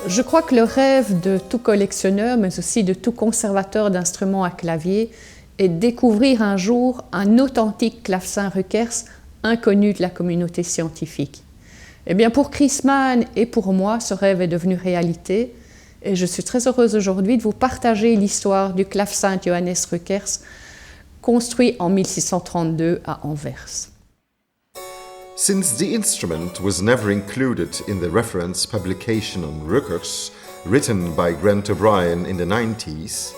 Je crois que le rêve de tout collectionneur, mais aussi de tout conservateur d'instruments à clavier, est de découvrir un jour un authentique clavecin Ruckers inconnu de la communauté scientifique. Eh bien, pour Chris Maene et pour moi, ce rêve est devenu réalité et je suis très heureuse aujourd'hui de vous partager l'histoire du clavecin Johannes Ruckers, construit en 1632 à Anvers. Since the instrument was never included in the reference publication on Ruckers, written by Grant O'Brien in the 90s,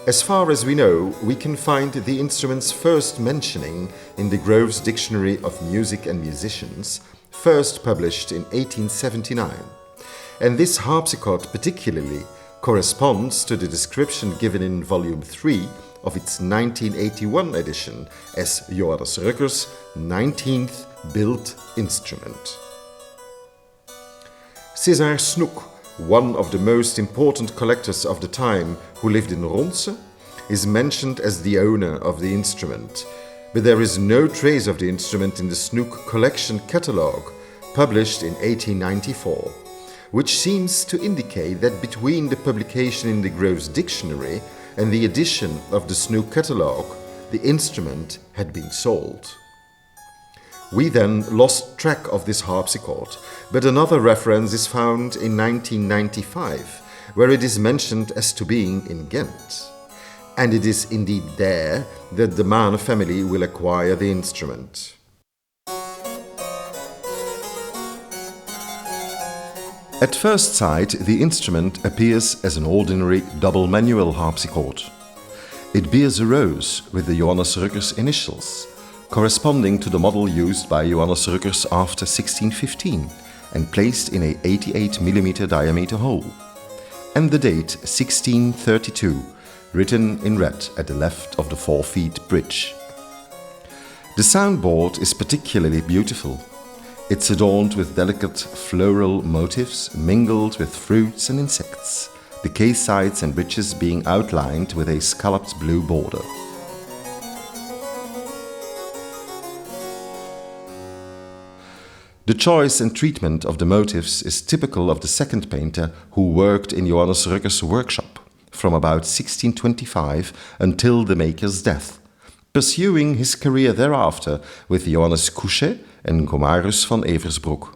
as far as we know, we can find the instrument's first mentioning in the Grove's Dictionary of Music and Musicians, first published in 1879. And this harpsichord particularly corresponds to the description given in Volume 3 of its 1981 edition as Johannes Ruckers' 19th built instrument. César Snoek, one of the most important collectors of the time who lived in Ronse, is mentioned as the owner of the instrument, but there is no trace of the instrument in the Snoek collection catalogue, published in 1894, which seems to indicate that between the publication in the Grove's Dictionary and the edition of the Snoek catalogue, the instrument had been sold. We then lost track of this harpsichord, but another reference is found in 1995, where it is mentioned as to being in Ghent. And it is indeed there that the Maene family will acquire the instrument. At first sight, the instrument appears as an ordinary double manual harpsichord. It bears a rose with the Johannes Ruckers initials, corresponding to the model used by Johannes Ruckers after 1615 and placed in a 88 mm diameter hole, and the date 1632 written in red at the left of the 4-feet bridge. The soundboard is particularly beautiful. It's adorned with delicate floral motifs mingled with fruits and insects, the case sides and bridges being outlined with a scalloped blue border. The choice and treatment of the motifs is typical of the second painter who worked in Johannes Ruckers' workshop from about 1625 until the maker's death, pursuing his career thereafter with Johannes Couchet and Gomarus van Eversbroek.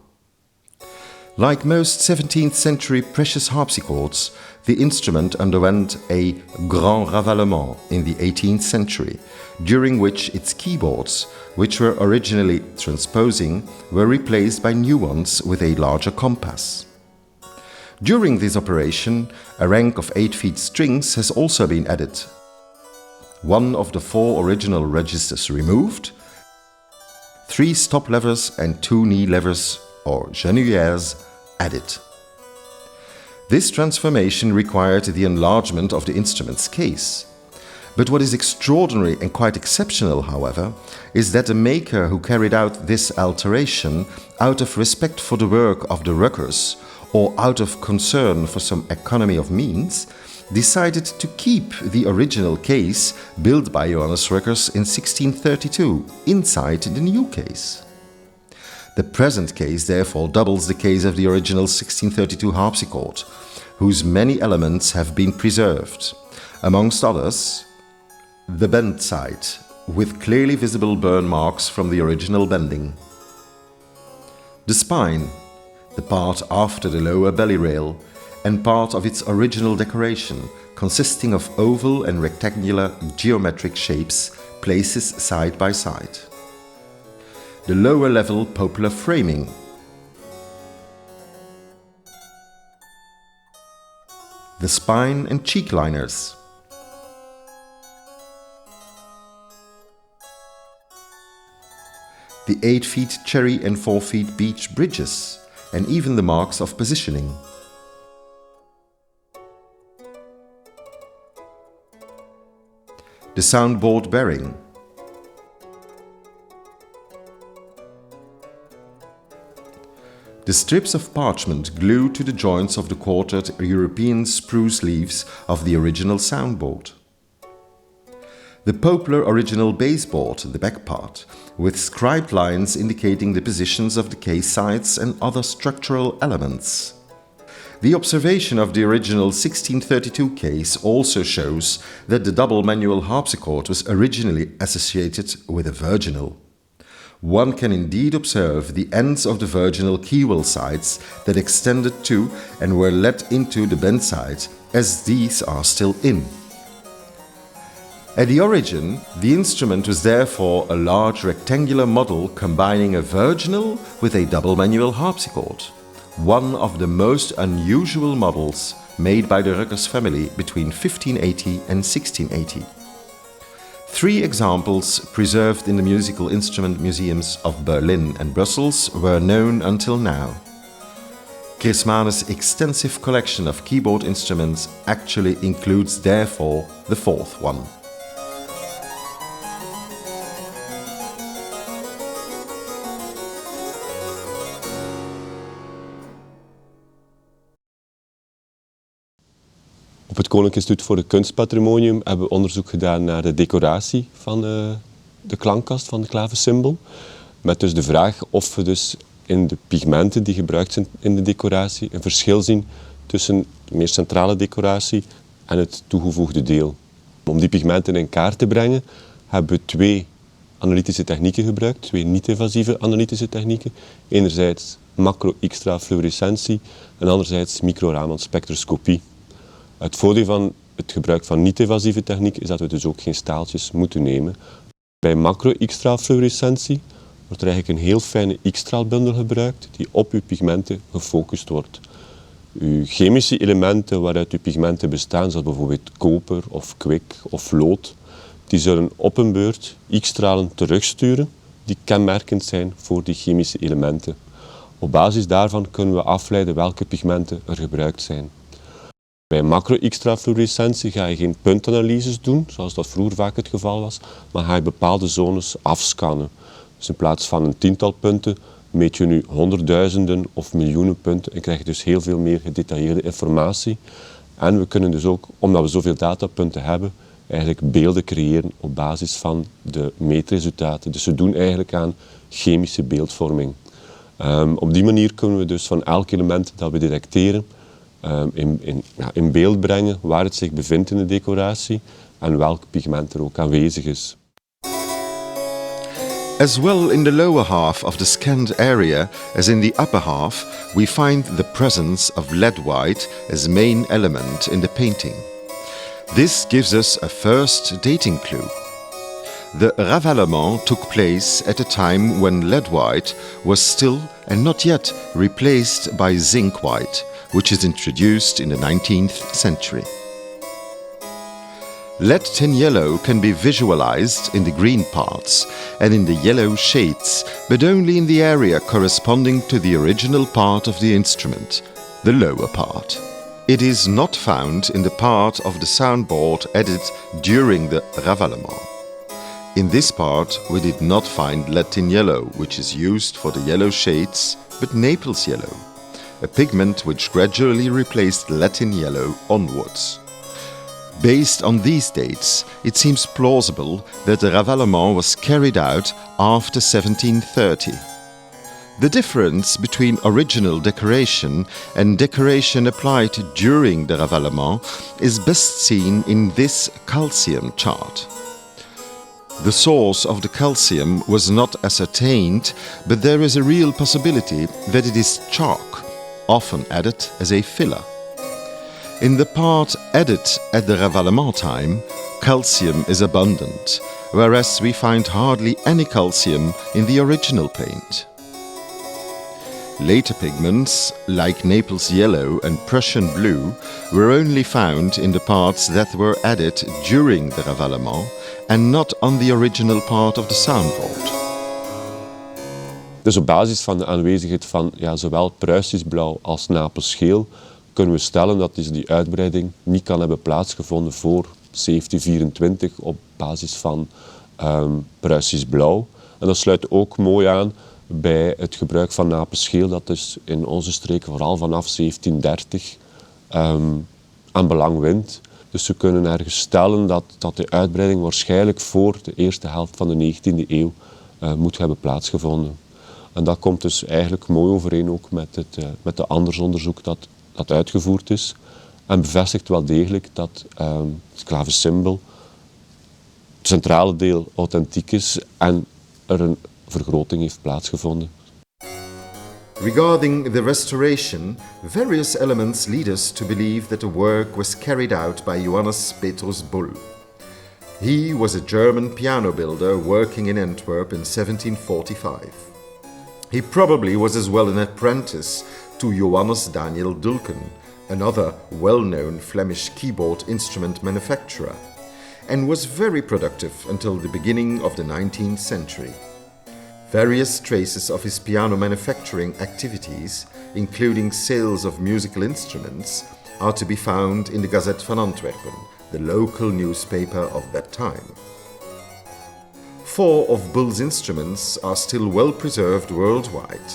Like most 17th century precious harpsichords, the instrument underwent a grand ravalement in the 18th century, during which its keyboards, which were originally transposing, were replaced by new ones with a larger compass. During this operation, a rank of 8-feet strings has also been added. One of the 4 original registers removed, 3 stop levers and 2 knee levers, or genouillères, added. This transformation required the enlargement of the instrument's case. But what is extraordinary and quite exceptional, however, is that the maker who carried out this alteration out of respect for the work of the Ruckers or out of concern for some economy of means, decided to keep the original case built by Johannes Ruckers in 1632 inside the new case. The present case therefore doubles the case of the original 1632 harpsichord, whose many elements have been preserved, amongst others, the bend side, with clearly visible burn marks from the original bending. The spine, the part after the lower belly rail, and part of its original decoration, consisting of oval and rectangular geometric shapes, places side by side. The lower level popelar framing, the spine and cheek liners, the 8-feet cherry and 4-feet beech bridges, and even the marks of positioning. The soundboard bearing, the strips of parchment glued to the joints of the quartered European spruce leaves of the original soundboard. The poplar original baseboard, the back part, with scribed lines indicating the positions of the case sides and other structural elements. The observation of the original 1632 case also shows that the double manual harpsichord was originally associated with a virginal. One can indeed observe the ends of the virginal keywell sides that extended to and were let into the bend side, as these are still in. At the origin, the instrument was therefore a large rectangular model combining a virginal with a double manual harpsichord, one of the most unusual models made by the Ruckers family between 1580 and 1680. 3 examples preserved in the musical instrument museums of Berlin and Brussels were known until now. Chris Maene's extensive collection of keyboard instruments actually includes therefore the 4th one. Op het Koninklijk Instituut voor het Kunstpatrimonium hebben we onderzoek gedaan naar de decoratie van de klankkast van de klavecimbal. Met dus de vraag of we dus in de pigmenten die gebruikt zijn in de decoratie een verschil zien tussen de meer centrale decoratie en het toegevoegde deel. Om die pigmenten in kaart te brengen hebben we 2 analytische technieken gebruikt, 2 niet-invasieve analytische technieken. Enerzijds macro-extrafluorescentie en anderzijds micro-Raman-spectroscopie. Het voordeel van het gebruik van niet-invasieve techniek is dat we dus ook geen staaltjes moeten nemen. Bij macro-extrafluorescentie wordt er eigenlijk een heel fijne X-straalbundel gebruikt die op uw pigmenten gefocust wordt. Uw chemische elementen waaruit uw pigmenten bestaan, zoals bijvoorbeeld koper of kwik of lood, die zullen op een beurt X-stralen terugsturen die kenmerkend zijn voor die chemische elementen. Op basis daarvan kunnen we afleiden welke pigmenten er gebruikt zijn. Bij macro-extrafluorescentie ga je geen puntanalyses doen, zoals dat vroeger vaak het geval was, maar ga je bepaalde zones afscannen. Dus in plaats van een 10-tal punten meet je nu honderdduizenden of miljoenen punten en krijg je dus heel veel meer gedetailleerde informatie. En we kunnen dus ook, omdat we zoveel datapunten hebben, eigenlijk beelden creëren op basis van de meetresultaten. Dus we doen eigenlijk aan chemische beeldvorming. Op die manier kunnen we dus van elk element dat we detecteren in beeld brengen waar het zich bevindt in de decoratie en welk pigment er ook aanwezig is. As well in the lower half of the scanned area as in the upper half, we find the presence of lead white as main element in the painting. This gives us a first dating clue. The ravalement took place at a time when lead white was still and not yet replaced by zinc white, which is introduced in the 19th century. Lead tin yellow can be visualized in the green parts and in the yellow shades, but only in the area corresponding to the original part of the instrument, the lower part. It is not found in the part of the soundboard added during the ravalement. In this part we did not find lead tin yellow, which is used for the yellow shades, but Naples yellow, a pigment which gradually replaced lead tin yellow onwards. Based on these dates, it seems plausible that the ravalement was carried out after 1730. The difference between original decoration and decoration applied during the ravalement is best seen in this calcium chart. The source of the calcium was not ascertained, but there is a real possibility that it is chalk, often added as a filler. In the part added at the ravalement time, calcium is abundant, whereas we find hardly any calcium in the original paint. Later pigments, like Naples yellow and Prussian blue, were only found in the parts that were added during the ravalement and not on the original part of the soundboard. Dus op basis van de aanwezigheid van zowel Pruisisch blauw als Napels geel kunnen we stellen dat die uitbreiding niet kan hebben plaatsgevonden voor 1724 op basis van Pruisisch blauw. En dat sluit ook mooi aan bij het gebruik van Napels geel, dat dus in onze streken vooral vanaf 1730 aan belang wint. Dus we kunnen ergens stellen dat de uitbreiding waarschijnlijk voor de eerste helft van de 19e eeuw moet hebben plaatsgevonden. En dat komt dus eigenlijk mooi overeen ook met het andere onderzoek dat dat uitgevoerd is. En bevestigt wel degelijk dat het klavecimbal, het centrale deel, authentiek is en er een vergroting heeft plaatsgevonden. Regarding the restoration, various elements lead us to believe that the work was carried out by Johannes Petrus Bull. He was a German piano builder working in Antwerp in 1745. He probably was as well an apprentice to Johannes Daniel Dulken, another well-known Flemish keyboard instrument manufacturer, and was very productive until the beginning of the 19th century. Various traces of his piano manufacturing activities, including sales of musical instruments, are to be found in the Gazette van Antwerpen, the local newspaper of that time. 4 of Bull's instruments are still well preserved worldwide.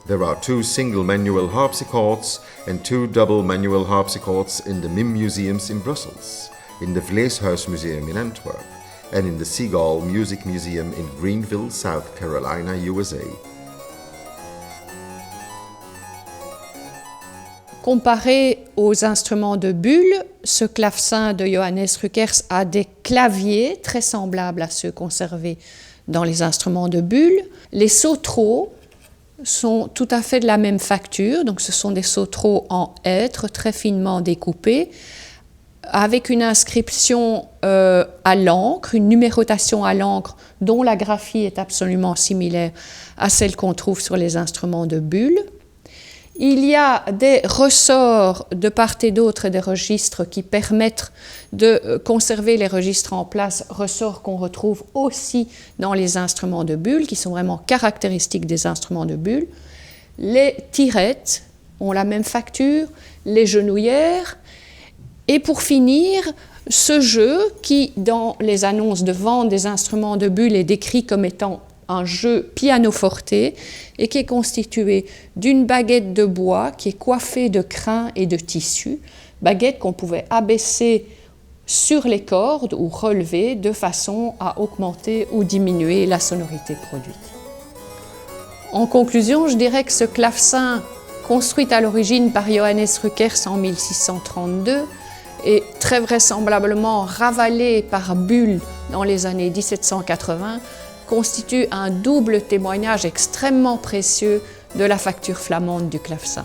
There are 2 single manual harpsichords and 2 double manual harpsichords in the MIM museums in Brussels, in the Vleeshuis Museum in Antwerp, and in the Seagull Music Museum in Greenville, South Carolina, USA. Comparé aux instruments de Bull, ce clavecin de Johannes Ruckers a des claviers très semblables à ceux conservés dans les instruments de Bull. Les sauteraux sont tout à fait de la même facture, donc ce sont des sauteraux en hêtre très finement découpés, avec une inscription à l'encre, une numérotation à l'encre dont la graphie est absolument similaire à celle qu'on trouve sur les instruments de Bull. Il y a des ressorts de part et d'autre des registres qui permettent de conserver les registres en place, ressorts qu'on retrouve aussi dans les instruments de Bull, qui sont vraiment caractéristiques des instruments de Bull. Les tirettes ont la même facture, les genouillères, et pour finir, ce jeu qui, dans les annonces de vente des instruments de Bull, est décrit comme étant un jeu pianoforte et qui est constitué d'une baguette de bois qui est coiffée de crins et de tissu, baguette qu'on pouvait abaisser sur les cordes ou relever de façon à augmenter ou diminuer la sonorité produite. En conclusion, je dirais que ce clavecin, construit à l'origine par Johannes Ruckers en 1632, et très vraisemblablement ravalé par Bull dans les années 1780, constitue un double témoignage extrêmement précieux de la facture flamande du clavecin.